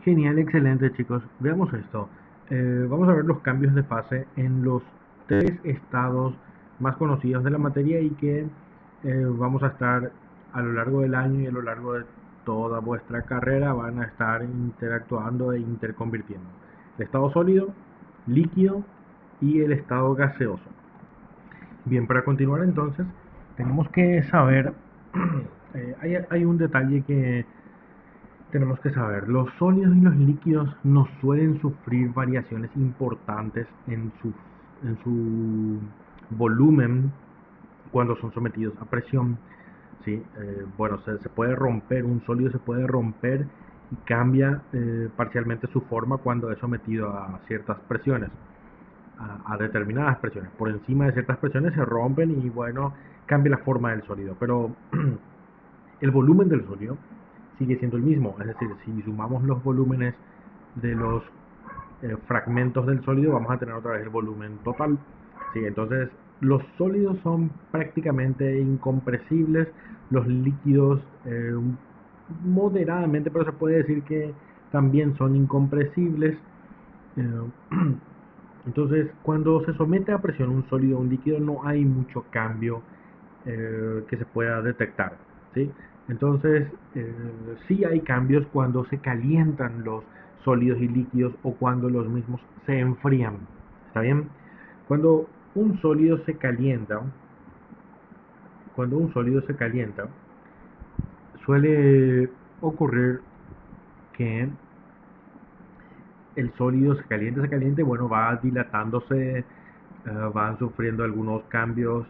Genial, excelente chicos. Veamos esto. Vamos a ver los cambios de fase en los tres estados más conocidos de la materia y que vamos a estar a lo largo del año y a lo largo de toda vuestra carrera van a estar interactuando e interconvirtiendo. El estado sólido, líquido y el estado gaseoso. Bien, para continuar entonces, tenemos que saber, hay un detalle que tenemos que saber, los sólidos y los líquidos no suelen sufrir variaciones importantes en su volumen cuando son sometidos a presión. ¿Sí? Bueno, se puede romper, un sólido se puede romper y cambia parcialmente su forma cuando es sometido a ciertas presiones, a determinadas presiones. Por encima de ciertas presiones se rompen y bueno, cambia la forma del sólido. Pero el volumen del sólido sigue siendo el mismo, es decir, si sumamos los volúmenes de los fragmentos del sólido, vamos a tener otra vez el volumen total. Sí, entonces los sólidos son prácticamente incompresibles, los líquidos moderadamente, pero se puede decir que también son incompresibles. Eh, entonces, cuando se somete a presión un sólido o un líquido, no hay mucho cambio que se pueda detectar, ¿sí? Entonces, sí hay cambios cuando se calientan los sólidos y líquidos o cuando los mismos se enfrían, ¿está bien? Cuando un sólido se calienta, cuando un sólido se calienta, suele ocurrir que el sólido se calienta y bueno, va dilatándose, van sufriendo algunos cambios.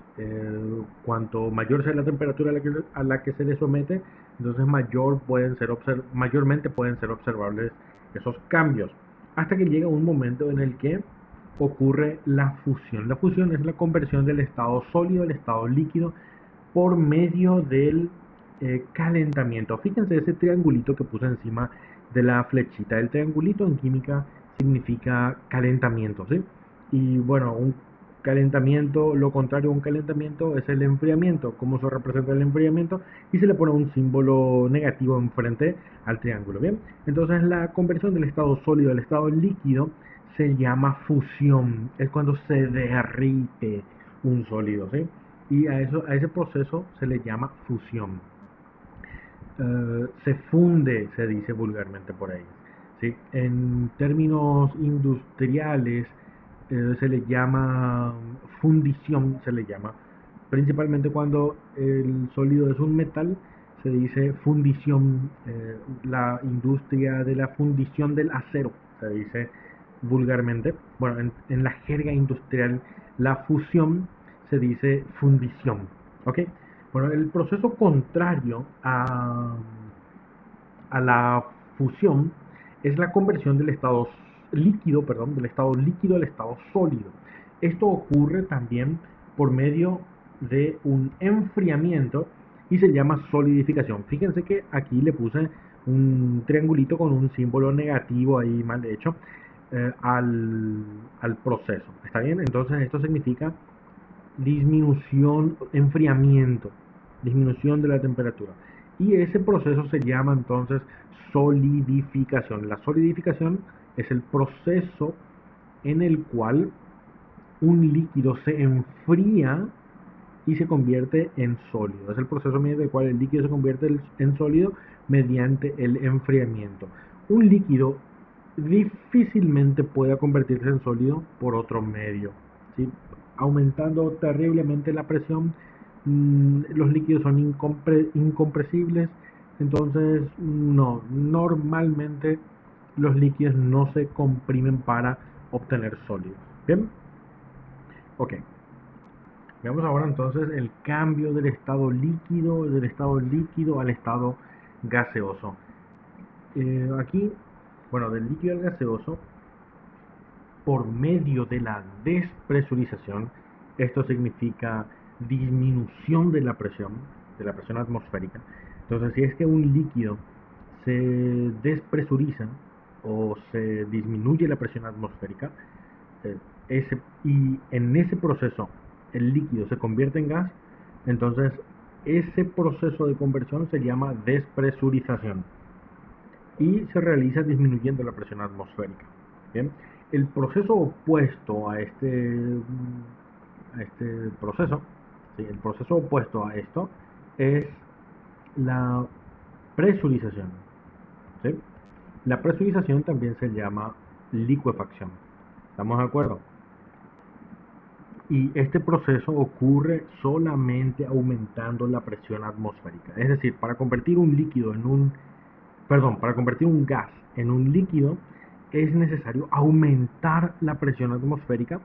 Cuanto mayor sea la temperatura a la que se le somete, entonces mayormente pueden ser observables esos cambios. Hasta que llega un momento en el que ocurre la fusión. La fusión es la conversión del estado sólido al estado líquido por medio del calentamiento. Fíjense ese triangulito que puse encima de la flechita. El triangulito en química significa calentamiento, ¿sí? Y bueno, un calentamiento, lo contrario a un calentamiento es el enfriamiento. ¿Cómo se representa el enfriamiento? Y se le pone un símbolo negativo enfrente al triángulo, ¿bien? Entonces la conversión del estado sólido al estado líquido se llama fusión. Es cuando se derrite un sólido, ¿sí? Y a ese proceso se le llama fusión. Se funde, se dice vulgarmente por ahí. ¿Sí? En términos industriales se le llama fundición, se le llama. Principalmente cuando el sólido es un metal, se dice fundición. La industria de la fundición del acero, se dice vulgarmente. Bueno, en la jerga industrial, la fusión se dice fundición. ¿Ok? Bueno, el proceso contrario a la fusión es la conversión del estado líquido, perdón, del estado líquido al estado sólido. Esto ocurre también por medio de un enfriamiento y se llama solidificación. Fíjense que aquí le puse un triangulito con un símbolo negativo ahí mal hecho al proceso. ¿Está bien? Entonces esto significa disminución, enfriamiento, disminución de la temperatura. Y ese proceso se llama entonces solidificación. La solidificación es el proceso en el cual un líquido se enfría y se convierte en sólido. Es el proceso mediante el cual el líquido se convierte en sólido mediante el enfriamiento. Un líquido difícilmente puede convertirse en sólido por otro medio, ¿sí? Aumentando terriblemente la presión, los líquidos son incompresibles, entonces no, normalmente los líquidos no se comprimen para obtener sólidos. Bien, ok. Veamos ahora entonces el cambio del estado líquido al estado gaseoso. Aquí, bueno, del líquido al gaseoso, por medio de la despresurización, esto significa disminución de la presión atmosférica. Entonces, si es que un líquido se despresuriza o se disminuye la presión atmosférica, eh, y en ese proceso el líquido se convierte en gas, entonces ese proceso de conversión se llama despresurización. y se realiza disminuyendo la presión atmosférica. Bien, el proceso opuesto a este proceso, ¿sí? El proceso opuesto a esto es la presurización. ¿Sí? La presurización también se llama licuefacción. ¿Estamos de acuerdo? Y este proceso ocurre solamente aumentando la presión atmosférica. Es decir, para convertir un líquido en un, perdón, para convertir un gas en un líquido es necesario aumentar la presión atmosférica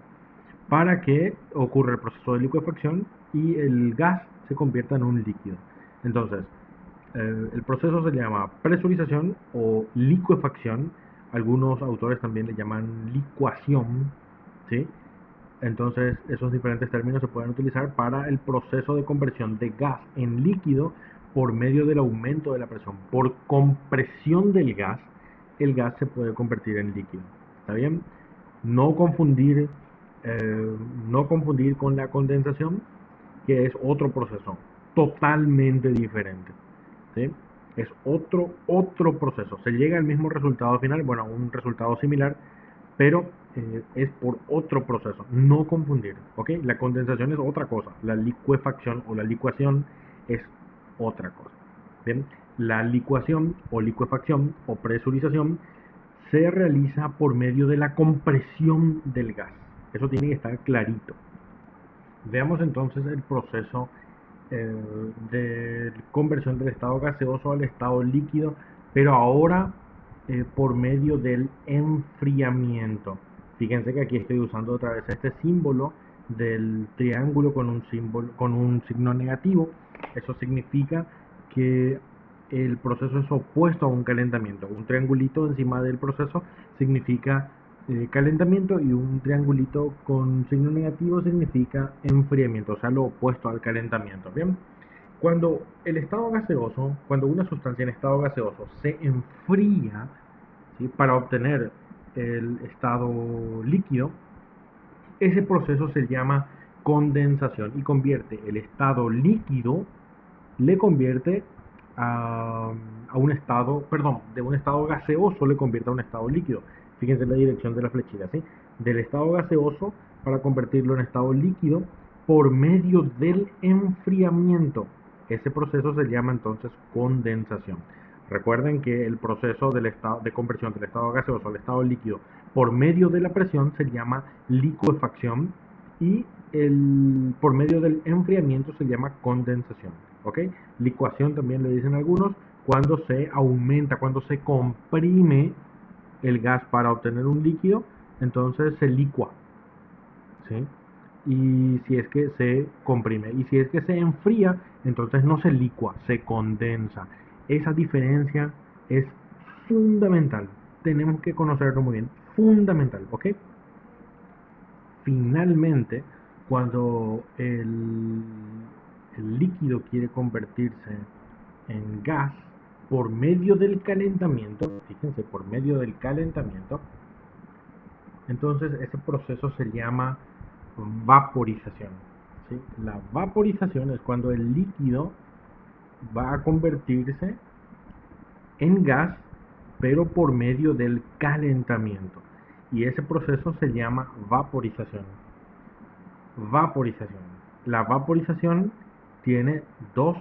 para que ocurra el proceso de licuefacción y el gas se convierta en un líquido. Entonces, el proceso se llama presurización o licuefacción. Algunos autores también le llaman licuación, ¿sí? Entonces, esos diferentes términos se pueden utilizar para el proceso de conversión de gas en líquido por medio del aumento de la presión. Por compresión del gas, el gas se puede convertir en líquido. ¿Está bien? No confundir, eh, no confundir con la condensación, que es otro proceso totalmente diferente. ¿Sí? Es otro proceso. Se llega al mismo resultado final, bueno, a un resultado similar, pero es por otro proceso. No confundir, ¿ok? La condensación es otra cosa. La licuefacción o la licuación es otra cosa. Bien, la licuación o licuefacción o presurización se realiza por medio de la compresión del gas. Eso tiene que estar clarito. Veamos entonces el proceso de conversión del estado gaseoso al estado líquido, pero ahora por medio del enfriamiento. Fíjense que aquí estoy usando otra vez este símbolo del triángulo con un símbolo, con un signo negativo. Eso significa que el proceso es opuesto a un calentamiento. Un triangulito encima del proceso significa calentamiento y un triangulito con signo negativo significa enfriamiento, o sea, lo opuesto al calentamiento. Bien, cuando el estado gaseoso, cuando una sustancia en estado gaseoso se enfría, ¿sí? Para obtener el estado líquido, ese proceso se llama condensación y convierte el estado líquido, le convierte a un estado, perdón, de un estado gaseoso le convierte a un estado líquido. Fíjense la dirección de la flechita, ¿sí? Del estado gaseoso para convertirlo en estado líquido por medio del enfriamiento. Ese proceso se llama entonces condensación. Recuerden que el proceso del estado, de conversión del estado gaseoso al estado líquido por medio de la presión se llama licuefacción y por medio del enfriamiento se llama condensación. ¿Ok? Licuación también le dicen algunos cuando se aumenta, cuando se comprime el gas para obtener un líquido, entonces se licua, ¿sí? Y si es que se comprime, y si es que se enfría, entonces no se licua, se condensa. Esa diferencia es fundamental, tenemos que conocerlo muy bien, fundamental, ¿ok? Finalmente, cuando el líquido quiere convertirse en gas por medio del calentamiento, fíjense, por medio del calentamiento, entonces ese proceso se llama vaporización. ¿Sí? La vaporización es cuando el líquido va a convertirse en gas, pero por medio del calentamiento. Y ese proceso se llama vaporización. Vaporización. La vaporización tiene dos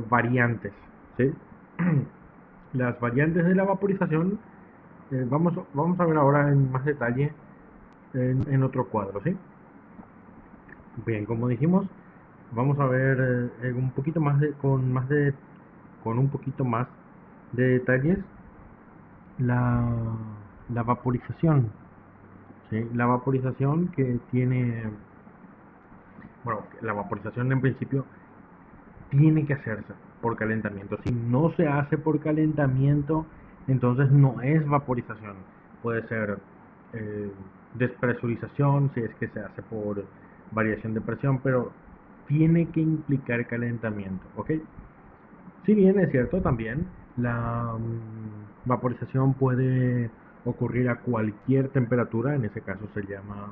variantes, ¿sí? Las variantes de la vaporización vamos a ver ahora en más detalle en otro cuadro, ¿sí? Bien, como dijimos, vamos a ver un poquito más con un poquito más de detalles la, la vaporización, ¿sí? La vaporización que tiene, bueno, la vaporización en principio tiene que hacerse por calentamiento. Si no se hace por calentamiento, entonces no es vaporización. Puede ser eh, despresurización si es que se hace por variación de presión, pero tiene que implicar calentamiento, ¿ok? Si bien es cierto también, la vaporización puede ocurrir a cualquier temperatura, en ese caso se llama,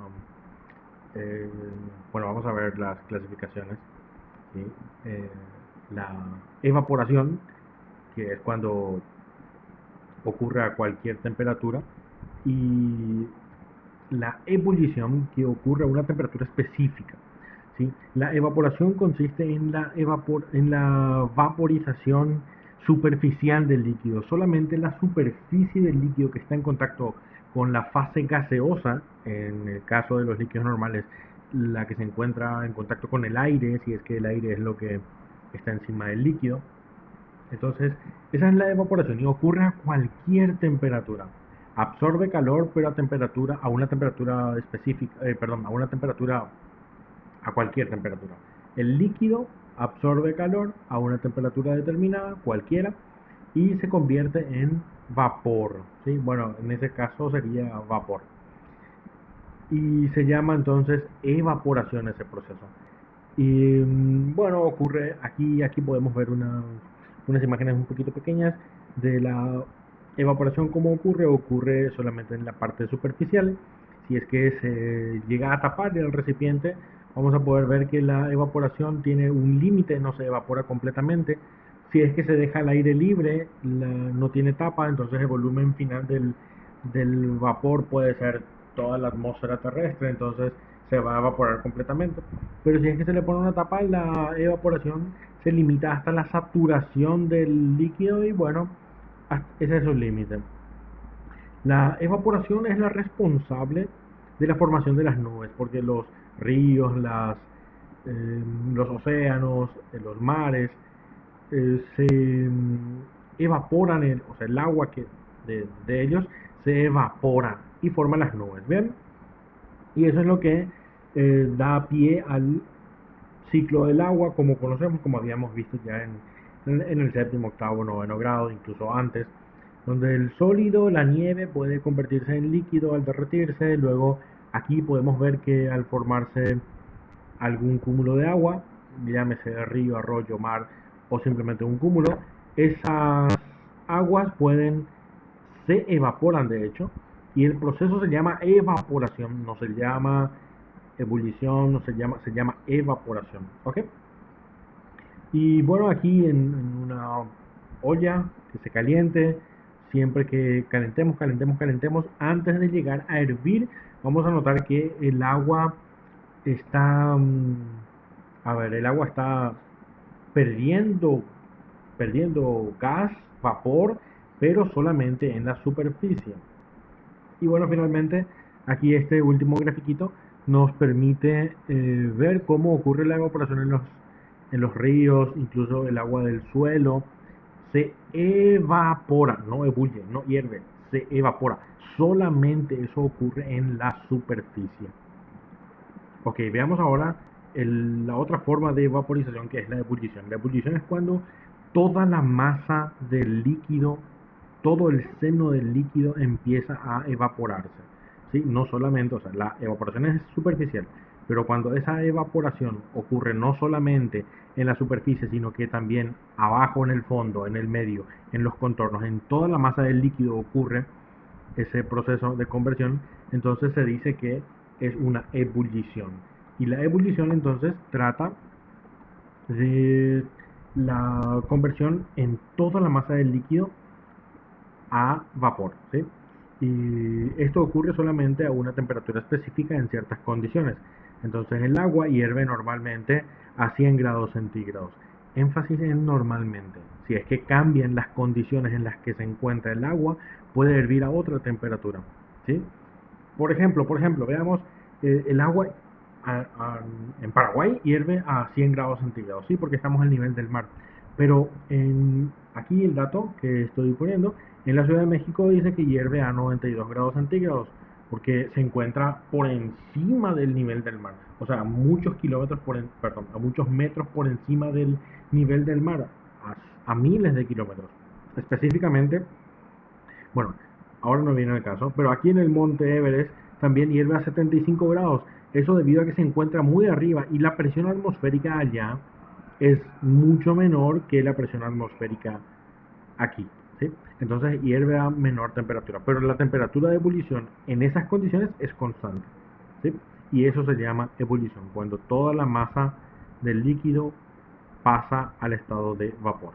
eh, bueno, vamos a ver las clasificaciones. ¿Sí? Eh, la evaporación, que es cuando ocurre a cualquier temperatura, y la ebullición, que ocurre a una temperatura específica. ¿Sí? La evaporación consiste en la vaporización superficial del líquido. Solamente la superficie del líquido que está en contacto con la fase gaseosa, en el caso de los líquidos normales, la que se encuentra en contacto con el aire, si es que el aire es lo que está encima del líquido. Entonces, esa es la evaporación y ocurre a cualquier temperatura. Absorbe calor, pero a una temperatura específica, a cualquier temperatura. El líquido absorbe calor a una temperatura determinada, cualquiera, y se convierte en vapor. ¿Sí? Bueno, en ese caso sería vapor. Y se llama entonces evaporación ese proceso. Y bueno, ocurre aquí podemos ver unas imágenes un poquito pequeñas de la evaporación. ¿Cómo ocurre solamente en la parte superficial. Si es que se llega a tapar el recipiente, vamos a poder ver que la evaporación tiene un límite, no se evapora completamente. Si es que se deja el aire libre, no tiene tapa, entonces el volumen final del vapor puede ser toda la atmósfera terrestre, entonces se va a evaporar completamente. Pero si es que se le pone una tapa, la evaporación se limita hasta la saturación del líquido y bueno, ese es su límite. La evaporación es la responsable de la formación de las nubes, porque los ríos, los océanos, los mares, se evaporan, o sea, el agua de ellos se evapora y forma las nubes, ¿bien? Y eso es lo que da pie al ciclo del agua, como conocemos, como habíamos visto ya en el séptimo, octavo, noveno grado, incluso antes, donde el sólido, la nieve, puede convertirse en líquido al derretirse. Luego aquí podemos ver que al formarse algún cúmulo de agua, llámese río, arroyo, mar o simplemente un cúmulo, esas aguas se evaporan de hecho, y el proceso se llama evaporación, no se llama ebullición, no se llama evaporación, ¿ok? Y bueno, aquí en una olla que se caliente, siempre que calentemos, antes de llegar a hervir, vamos a notar que el agua está, el agua está perdiendo, perdiendo gas, vapor, pero solamente en la superficie. Y bueno, finalmente, aquí este último grafiquito nos permite ver cómo ocurre la evaporación en los ríos, incluso el agua del suelo. Se evapora, no ebulle, no hierve, se evapora. Solamente eso ocurre en la superficie. Ok, veamos ahora la otra forma de vaporización, que es la ebullición. La ebullición es cuando toda la masa del líquido, todo el seno del líquido empieza a evaporarse. ¿Sí? No solamente, o sea, la evaporación es superficial, pero cuando esa evaporación ocurre no solamente en la superficie, sino que también abajo en el fondo, en el medio, en los contornos, en toda la masa del líquido ocurre ese proceso de conversión, entonces se dice que es una ebullición. Y la ebullición entonces trata de la conversión en toda la masa del líquido a vapor, ¿sí? Y esto ocurre solamente a una temperatura específica en ciertas condiciones. Entonces el agua hierve normalmente a 100 grados centígrados. Énfasis en normalmente. Si es que cambian las condiciones en las que se encuentra el agua, puede hervir a otra temperatura, ¿sí? Por ejemplo, veamos el agua en Paraguay hierve a 100 grados centígrados, ¿sí? Porque estamos al nivel del mar. Pero aquí el dato que estoy poniendo, en la Ciudad de México dice que hierve a 92 grados centígrados, porque se encuentra por encima del nivel del mar. O sea, a muchos a muchos metros por encima del nivel del mar, a miles de kilómetros. Específicamente, bueno, ahora no viene el caso, pero aquí en el monte Everest también hierve a 75 grados. Eso debido a que se encuentra muy arriba y la presión atmosférica allá es mucho menor que la presión atmosférica aquí, ¿sí? Entonces hierve a menor temperatura, pero la temperatura de ebullición en esas condiciones es constante, ¿sí? Y eso se llama ebullición, cuando toda la masa del líquido pasa al estado de vapor.